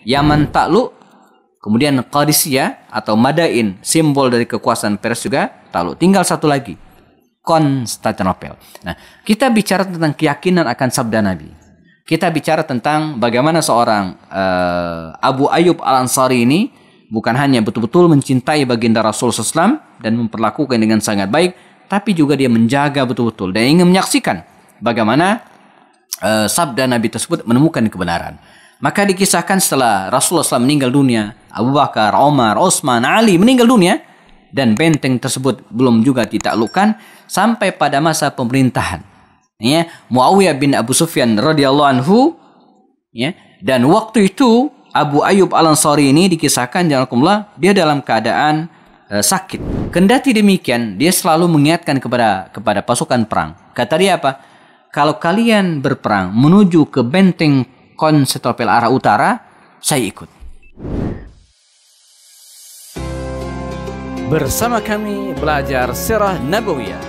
Yaman takluk, kemudian Qadisiyah atau Madain, simbol dari kekuasaan Persia juga takluk. Tinggal satu lagi, Konstantinopel. Nah, kita bicara tentang keyakinan akan sabda Nabi. Kita bicara tentang bagaimana seorang Abu Ayyub Al-Ansari ini bukan hanya betul-betul mencintai baginda Rasul SAW dan memperlakukan dengan sangat baik, tapi juga dia menjaga betul-betul dan ingin menyaksikan bagaimana sabda Nabi tersebut menemukan kebenaran. Maka dikisahkan setelah Rasulullah SAW meninggal dunia, Abu Bakar, Umar, Utsman, Ali meninggal dunia, dan benteng tersebut belum juga ditaklukkan sampai pada masa pemerintahan Muawiyah bin Abu Sufyan radhiyallahu anhu, dan waktu itu Abu Ayyub Al-Ansari ini dikisahkan jazakumullah, dia dalam keadaan sakit. Kendati demikian, dia selalu mengingatkan kepada pasukan perang. Kata dia apa? Kalau kalian berperang menuju ke benteng Konstantinopel arah utara, saya ikut. Bersama kami belajar sirah Nabawiyah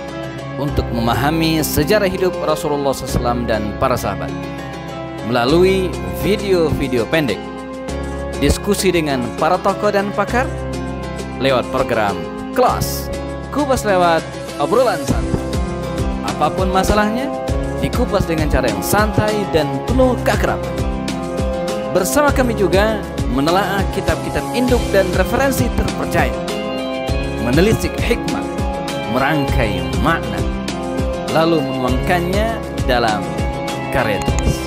untuk memahami sejarah hidup Rasulullah SAW dan para sahabat melalui video-video pendek, diskusi dengan para tokoh dan pakar lewat program kelas Kupas lewat obrolan santai. Apapun masalahnya, dikupas dengan cara yang santai dan penuh keakraban. Bersama kami juga menelaah kitab-kitab induk dan referensi terpercaya, menelisik hikmah, merangkai makna, lalu menuangkannya dalam karya tulis.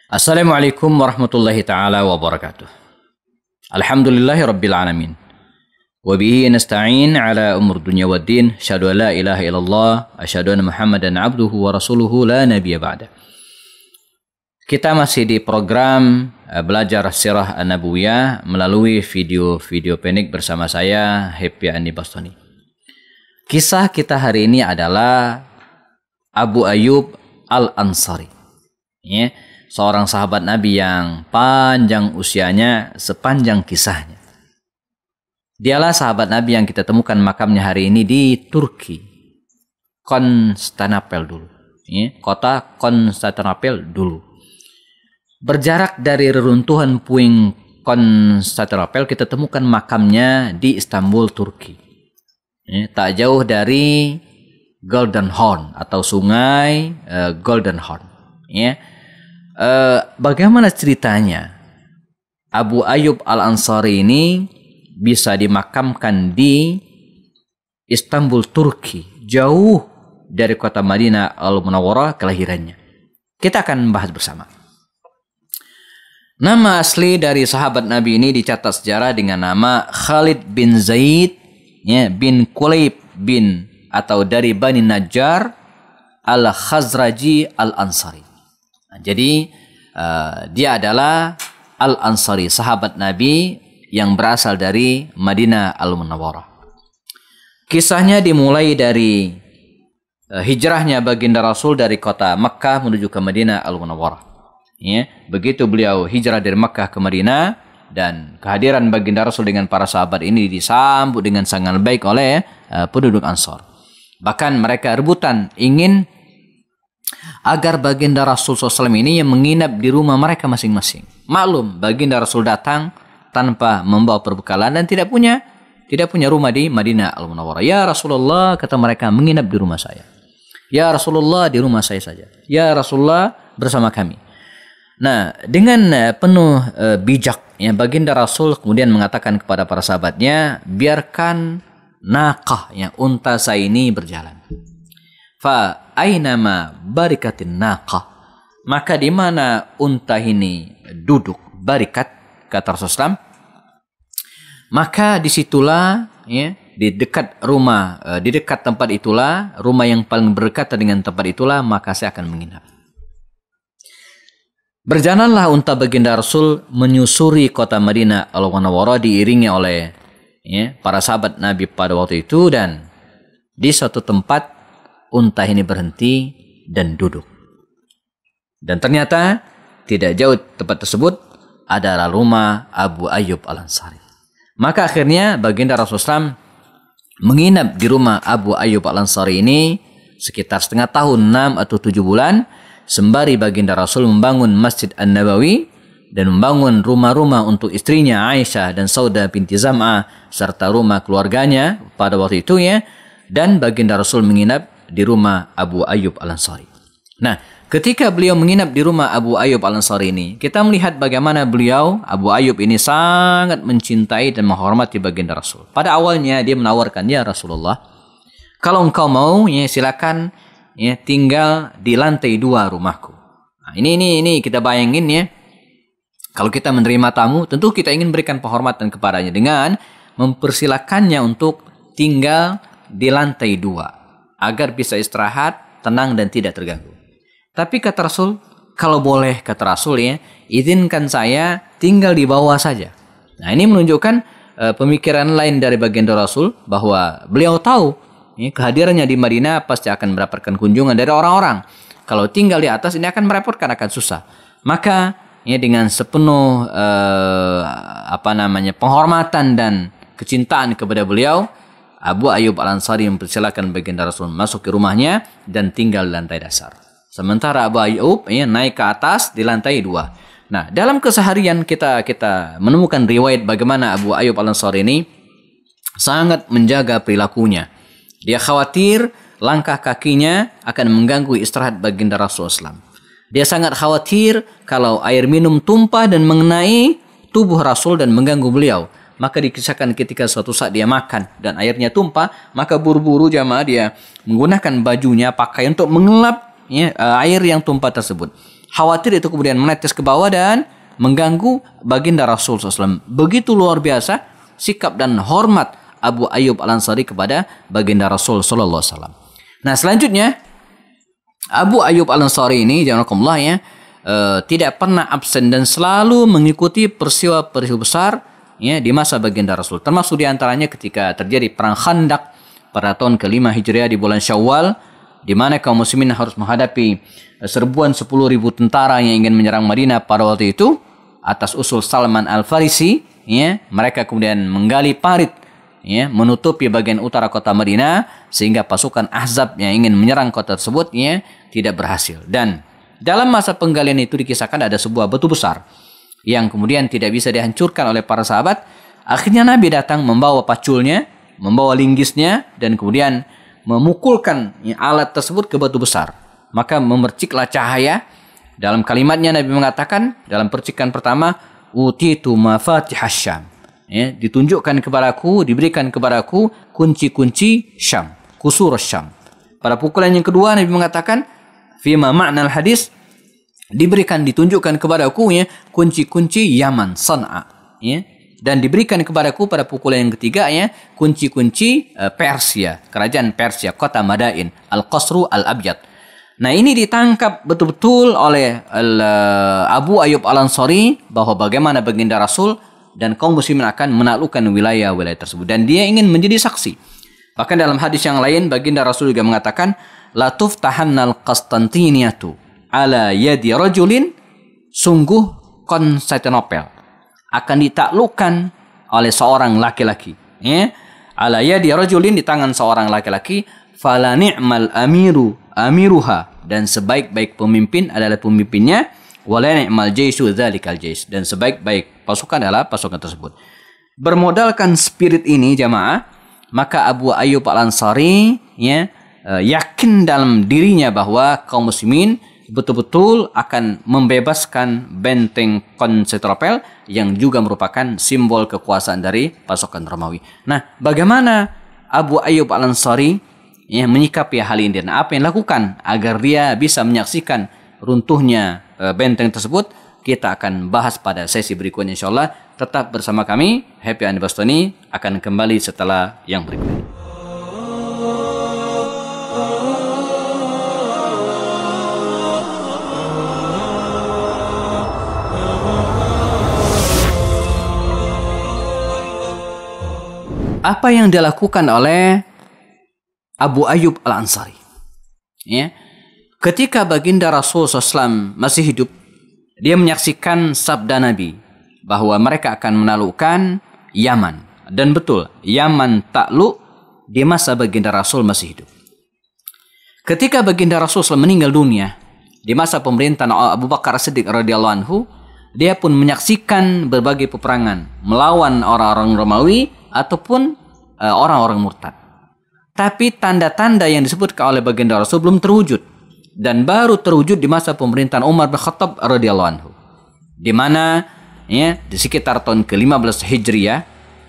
Assalamualaikum warahmatullahi ta'ala wabarakatuh. Alhamdulillahi rabbil alamin. Wabihi nasta'in ala umur dunya wad din. Asyhadu an la ilaha illallah, asyhadu anna Muhammadan abduhu wa rasuluhu la nabiyya ba'da. Kita masih di program belajar sirah An-Nabawiyah melalui video-video pendek bersama saya Happy Andi Bastoni. Kisah kita hari ini adalah Abu Ayyub Al-Ansari. Seorang sahabat Nabi yang panjang usianya sepanjang kisahnya. Dialah sahabat Nabi yang kita temukan makamnya hari ini di Turki, Konstantinopel dulu, kota Konstantinopel dulu. Berjarak dari reruntuhan puing Konstantinopel, kita temukan makamnya di Istanbul, Turki. Tak jauh dari Golden Horn atau sungai Golden Horn. Bagaimana ceritanya Abu Ayyub Al-Ansari ini bisa dimakamkan di Istanbul, Turki, jauh dari kota Madinah Al-Munawwarah kelahirannya? Kita akan bahas bersama. Nama asli dari sahabat Nabi ini dicatat sejarah dengan nama Khalid bin Zaid bin Kulayb bin atau dari Bani Najjar Al-Khazraji Al-Ansari. Jadi dia adalah Al-Ansari, sahabat Nabi yang berasal dari Madinah Al-Munawwarah. Kisahnya dimulai dari hijrahnya baginda Rasul dari kota Makkah menuju ke Madinah Al-Munawwarah. Begitu beliau hijrah dari Makkah ke Madinah, dan kehadiran baginda Rasul dengan para sahabat ini disambut dengan sangat baik oleh penduduk Ansor. Bahkan mereka rebutan ingin agar baginda Rasul SAW ini yang menginap di rumah mereka masing-masing. Maklum, baginda Rasul datang tanpa membawa perbekalan dan tidak punya rumah di Madinah Al-Munawwarah. Ya Rasulullah, kata mereka, menginap di rumah saya. Ya Rasulullah, di rumah saya saja. Ya Rasulullah, bersama kami. Nah, dengan penuh bijak, baginda Rasul kemudian mengatakan kepada para sahabatnya, biarkan naqah, unta saya ini berjalan. Fa ainama barikatin naqah, maka di mana unta ini duduk, barikat, kata Rasulullah, maka disitulah di dekat rumah, di dekat tempat itulah, rumah yang paling berdekatan dengan tempat itulah, maka saya akan menginap. Berjalanlah unta baginda Rasul menyusuri kota Madinah Al-Munawwarah diiringi oleh para sahabat Nabi pada waktu itu, dan di suatu tempat unta ini berhenti dan duduk. Dan ternyata tidak jauh tempat tersebut adalah rumah Abu Ayyub Al-Ansari. Maka akhirnya baginda Rasulullah menginap di rumah Abu Ayyub Al-Ansari ini sekitar setengah tahun, 6 atau 7 bulan, sembari baginda Rasul membangun Masjid An-Nabawi dan membangun rumah-rumah untuk istrinya Aisyah dan Saudah binti Zam'ah serta rumah keluarganya pada waktu itu ya, dan baginda Rasul menginap di rumah Abu Ayyub Al-Ansari. Nah, ketika beliau menginap di rumah Abu Ayyub Al-Ansari ini, kita melihat bagaimana beliau, Abu Ayyub ini sangat mencintai dan menghormati baginda Rasul. Pada awalnya dia menawarkan, ya Rasulullah, kalau engkau mau, ya silakan ya tinggal di lantai 2 rumahku. Nah, ini kita bayangin ya. Kalau kita menerima tamu, tentu kita ingin berikan penghormatan kepadanya dengan mempersilakannya untuk tinggal di lantai 2 agar bisa istirahat, tenang dan tidak terganggu. Tapi kata Rasul, kalau boleh kata Rasul ya, izinkan saya tinggal di bawah saja. Nah, ini menunjukkan pemikiran lain dari baginda Rasul bahwa beliau tahu ya, kehadirannya di Madinah pasti akan mendapatkan kunjungan dari orang-orang. Kalau tinggal di atas ini akan merepotkan, akan susah. Maka ya dengan sepenuh penghormatan dan kecintaan kepada beliau, Abu Ayyub Al-Ansari mempersilakan baginda Rasul masuk ke rumahnya dan tinggal di lantai dasar. Sementara Abu Ayyub ya, naik ke atas di lantai 2. Nah, dalam keseharian kita menemukan riwayat bagaimana Abu Ayyub Al-Ansari ini sangat menjaga perilakunya. Dia khawatir langkah kakinya akan mengganggu istirahat baginda Rasul SAW. Dia sangat khawatir kalau air minum tumpah dan mengenai tubuh Rasul dan mengganggu beliau. Maka dikisahkan ketika suatu saat dia makan dan airnya tumpah, maka buru-buru jamaah dia menggunakan bajunya, pakaian untuk mengelap ya, air yang tumpah tersebut. Khawatir itu kemudian menetes ke bawah dan mengganggu baginda Rasul SAW. Begitu luar biasa sikap dan hormat Abu Ayyub Al-Ansari kepada baginda Rasul SAW. Nah, selanjutnya Abu Ayyub Al-Ansari ini janganlah ya, tidak pernah absen dan selalu mengikuti peristiwa-peristiwa besar ya di masa baginda Rasul. Termasuk diantaranya ketika terjadi perang Khandaq pada tahun ke-5 Hijriah di bulan Syawal, di mana kaum muslimin harus menghadapi serbuan 10.000 tentara yang ingin menyerang Madinah pada waktu itu atas usul Salman Al-Farisi ya. Mereka kemudian menggali parit ya, menutupi bagian utara kota Madinah sehingga pasukan Ahzab yang ingin menyerang kota tersebut ya tidak berhasil. Dan dalam masa penggalian itu dikisahkan ada sebuah batu besar yang kemudian tidak bisa dihancurkan oleh para sahabat. Akhirnya Nabi datang membawa paculnya, membawa linggisnya dan kemudian memukulkan ya, alat tersebut ke batu besar. Maka memerciklah cahaya. Dalam kalimatnya Nabi mengatakan dalam percikan pertama, utitu mafatihasy Syam. Ya, ditunjukkan kepadaku, diberikan kepadaku kunci-kunci Syam, kusur Syam. Pada pukulan yang kedua Nabi mengatakan fima ma'nal hadis, ditunjukkan kepadaku ya kunci-kunci Yaman, San'a ya, dan diberikan kepadaku pada pukulan yang ketiga ya kunci-kunci Persia, kerajaan Persia, kota Madain, Al-Qasru Al-Abyad. Nah, ini ditangkap betul-betul oleh Abu Ayyub Al-Ansari bahwa bagaimana baginda Rasul dan kaum muslimin akan menaklukkan wilayah-wilayah tersebut dan dia ingin menjadi saksi. Bahkan dalam hadis yang lain baginda Rasul juga mengatakan la tuftahannal Qastantiniyatu ala yadi rajulin, sungguh Konstantinopel akan ditaklukkan oleh seorang laki-laki ya, ala yadi rajulin, di tangan seorang laki-laki, fala ni'mal amiruha, dan sebaik-baik pemimpin adalah pemimpinnya, wala ni'mal jaisu dzalikal jais, dan sebaik-baik pasukan adalah pasukan tersebut. Bermodalkan spirit ini jamaah, maka Abu Ayyub Al-Ansari ya yakin dalam dirinya bahwa kaum muslimin betul-betul akan membebaskan benteng Konstantinopel yang juga merupakan simbol kekuasaan dari pasukan Romawi. Nah, bagaimana Abu Ayyub Al-Ansari ya menyikapi hal ini dan apa yang dilakukan agar dia bisa menyaksikan runtuhnya benteng tersebut, kita akan bahas pada sesi berikutnya insyaallah. Tetap bersama kami, Happy Andi Bastoni akan kembali setelah yang berikut ini. Apa yang dilakukan oleh Abu Ayyub Al-Ansari ya, ketika baginda Rasul SAW masih hidup, dia menyaksikan sabda Nabi bahwa mereka akan menaklukkan Yaman. Dan betul, Yaman takluk di masa baginda Rasul masih hidup. Ketika baginda Rasul SAW meninggal dunia di masa pemerintahan Abu Bakar As-Siddiq radhiyallahu anhu, dia pun menyaksikan berbagai peperangan melawan orang-orang Romawi ataupun orang-orang murtad. Tapi tanda-tanda yang disebutkan oleh baginda Rasul belum terwujud, dan baru terwujud di masa pemerintahan Umar bin Khattab radhiyallahu anhu, di mana ya di sekitar tahun ke-15 Hijriah,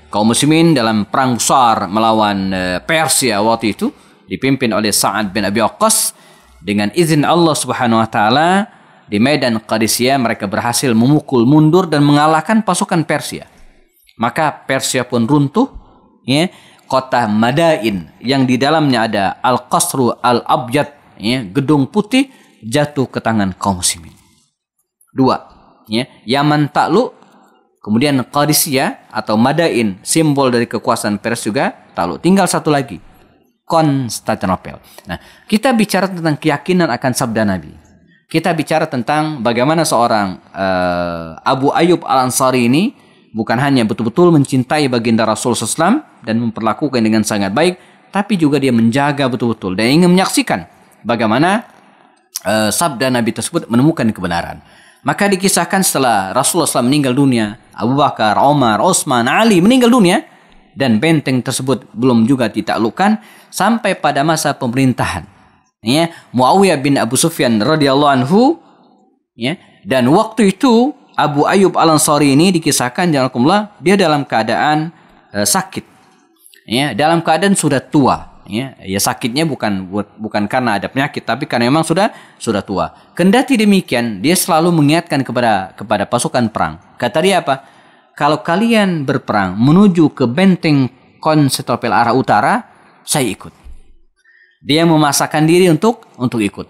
kaum muslimin dalam perang besar melawan Persia waktu itu dipimpin oleh Sa'ad bin Abi Waqqas, dengan izin Allah Subhanahu wa taala di medan Qadisiyah mereka berhasil memukul mundur dan mengalahkan pasukan Persia. Maka Persia pun runtuh, ya. Kota Madain yang di dalamnya ada Al-Qasru Al-Abyad, ya, gedung putih, jatuh ke tangan kaum muslimin. Dua, ya, Yaman takluk, kemudian Qadisiyah atau Madain, simbol dari kekuasaan Persia juga takluk. Tinggal satu lagi, Konstantinopel. Nah, kita bicara tentang keyakinan akan sabda Nabi. Kita bicara tentang bagaimana seorang Abu Ayyub Al-Ansari ini bukan hanya betul-betul mencintai baginda Rasul SAW dan memperlakukan dengan sangat baik, tapi juga dia menjaga betul-betul dan ingin menyaksikan bagaimana sabda Nabi tersebut menemukan kebenaran. Maka dikisahkan setelah Rasulullah SAW meninggal dunia, Abu Bakar, Umar, Utsman, Ali meninggal dunia, dan benteng tersebut belum juga ditaklukkan sampai pada masa pemerintahan, ya, Muawiyah bin Abu Sufyan radhiyallahu anhu, ya. Dan waktu itu Abu Ayyub Al-Ansari ini dikisahkan, jazakumullah, dia dalam keadaan sakit, ya, dalam keadaan sudah tua, ya. Ya, sakitnya bukan karena ada penyakit, tapi karena memang sudah tua. Kendati demikian, dia selalu mengingatkan kepada pasukan perang. Kata dia apa? Kalau kalian berperang menuju ke benteng Konstantinopel arah utara, saya ikut. Dia memasakkan diri untuk ikut.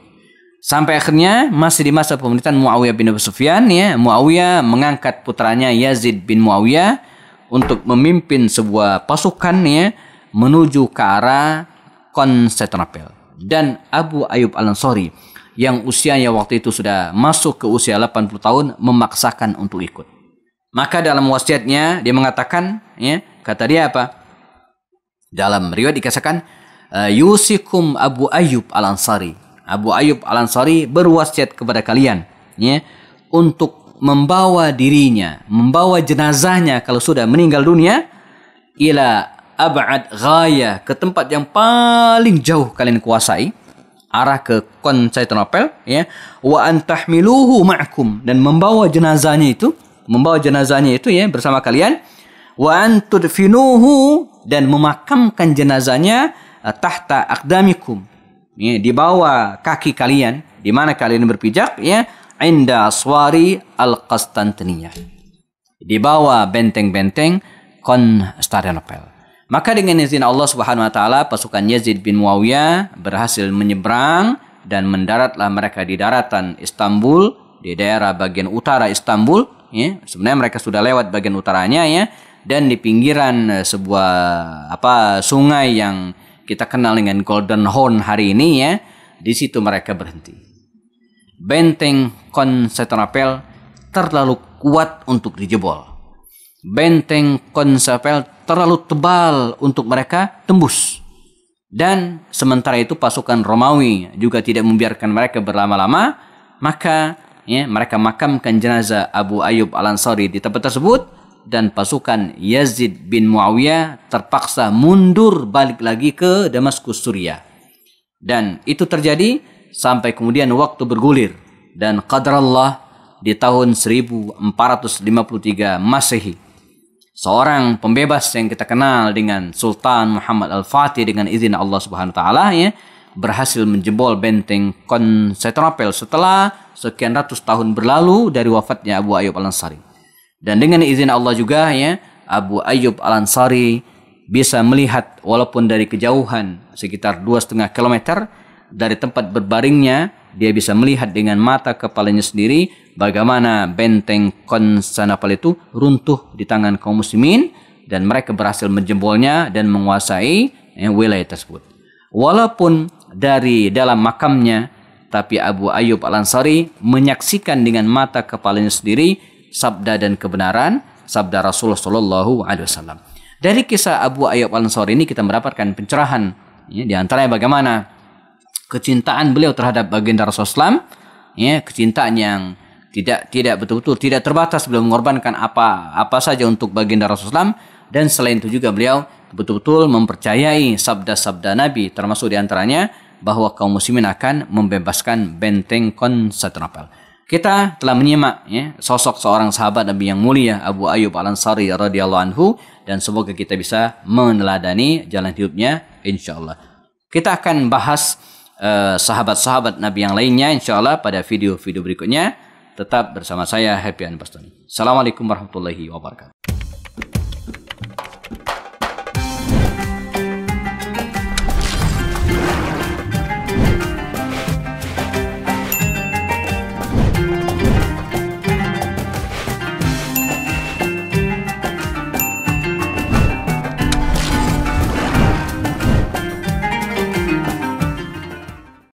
Sampai akhirnya masih di masa pemerintahan Muawiyah bin Abu Sufyan, ya, Muawiyah mengangkat putranya Yazid bin Muawiyah untuk memimpin sebuah pasukan, ya, menuju ke arah Konstantinopel. Dan Abu Ayyub Al-Ansari yang usianya waktu itu sudah masuk ke usia 80 tahun memaksakan untuk ikut. Maka dalam wasiatnya dia mengatakan, ya, kata dia apa? Dalam riwayat dikatakan, yusikum Abu Ayyub Al-Ansari. Abu Ayyub Al-Ansari berwasiat kepada kalian, ya, untuk membawa dirinya, membawa jenazahnya kalau sudah meninggal dunia, ila ab'ad ghaya, ke tempat yang paling jauh kalian kuasai, arah ke Konstantinopel, ya, wa antahmiluhu ma'akum, dan membawa jenazahnya itu, ya, bersama kalian, wa antudfinuhu, dan memakamkan jenazahnya tahta aqdamikum, ya, di bawah kaki kalian, di mana kalian berpijak, ya, inda aswari al-Qastantiniyah, di bawah benteng-benteng Konstantinopel. Maka dengan izin Allah Subhanahu wa taala, pasukan Yazid bin Muawiyah berhasil menyeberang dan mendaratlah mereka di daratan Istanbul, di daerah bagian utara Istanbul, ya. Sebenarnya mereka sudah lewat bagian utaranya, ya, dan di pinggiran sebuah sungai yang kita kenal dengan Golden Horn hari ini, ya, di situ mereka berhenti. Benteng Konstantinopel terlalu kuat untuk dijebol. Benteng Konstantinopel terlalu tebal untuk mereka tembus. Dan sementara itu pasukan Romawi juga tidak membiarkan mereka berlama-lama, maka, ya, mereka makamkan jenazah Abu Ayyub Al-Ansari di tempat tersebut, dan pasukan Yazid bin Muawiyah terpaksa mundur balik lagi ke Damaskus, Suriah. Dan itu terjadi sampai kemudian waktu bergulir, dan qadarullah di tahun 1453 Masehi, seorang pembebas yang kita kenal dengan Sultan Muhammad Al-Fatih dengan izin Allah Subhanahu wa taala, ya, berhasil menjebol benteng Konstantinopel setelah sekian ratus tahun berlalu dari wafatnya Abu Ayyub Al-Ansari. Dan dengan izin Allah juga, ya, Abu Ayyub Al-Ansari bisa melihat walaupun dari kejauhan sekitar 2,5 kilometer dari tempat berbaringnya, dia bisa melihat dengan mata kepalanya sendiri bagaimana benteng Konstantinopel itu runtuh di tangan kaum muslimin, dan mereka berhasil menjebolnya dan menguasai, ya, wilayah tersebut. Walaupun dari dalam makamnya, tapi Abu Ayyub Al-Ansari menyaksikan dengan mata kepalanya sendiri sabda dan kebenaran sabda Rasulullah Shallallahu Alaihi Wasallam. Dari kisah Abu Ayyub Al-Ansari ini kita mendapatkan pencerahan, ya, di antaranya bagaimana kecintaan beliau terhadap baginda Rasulullah SAW, ya, kecintaan yang tidak betul-betul tidak terbatas, beliau mengorbankan apa saja untuk baginda Rasulullah. Dan selain itu juga beliau betul-betul mempercayai sabda-sabda Nabi, termasuk diantaranya bahwa kaum muslimin akan membebaskan benteng Konstantinopel. Kita telah menyimak ya, sosok seorang sahabat Nabi yang mulia, Abu Ayyub Al-Ansari radhiyallahu anhu, dan semoga kita bisa meneladani jalan hidupnya insyaallah. Kita akan bahas sahabat-sahabat Nabi yang lainnya insyaallah pada video-video berikutnya. Tetap bersama saya Happy Anbastoni. Assalamualaikum warahmatullahi wabarakatuh.